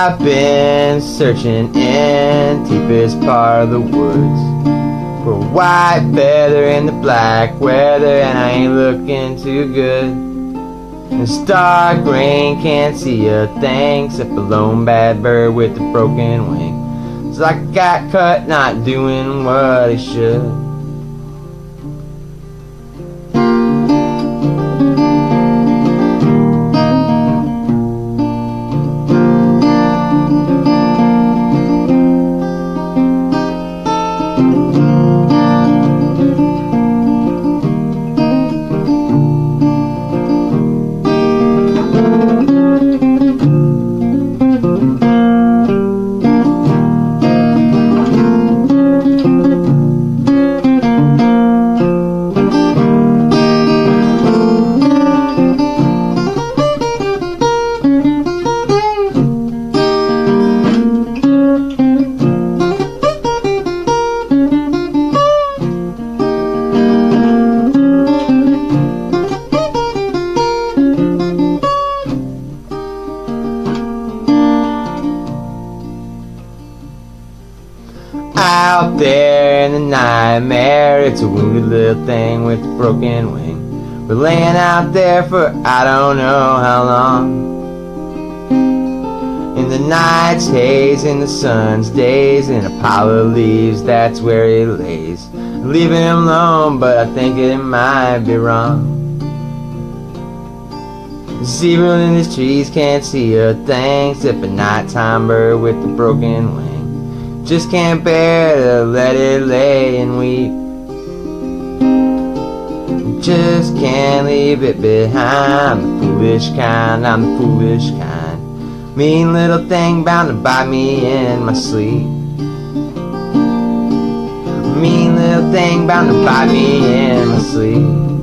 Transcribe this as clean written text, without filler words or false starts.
I've been searching in deepest part of the woods for a white feather in the black weather, and I ain't looking too good. The stark rain can't see a thing except a lone bad bird with a broken wing. It's like I got cut not doing what he should. Out there in the nightmare, it's a wounded little thing with a broken wing. We're laying out there for I don't know how long. In the night's haze, in the sun's days, in a pile of leaves, that's where he lays. I'm leaving him alone, but I think it might be wrong. The zebra in these trees can't see a thing except a nighttime bird with a broken wing. Just can't bear to let it lay and weep. Just can't leave it behind. I'm the foolish kind, I'm the foolish kind. Mean little thing bound to bite me in my sleep. Mean little thing bound to bite me in my sleep.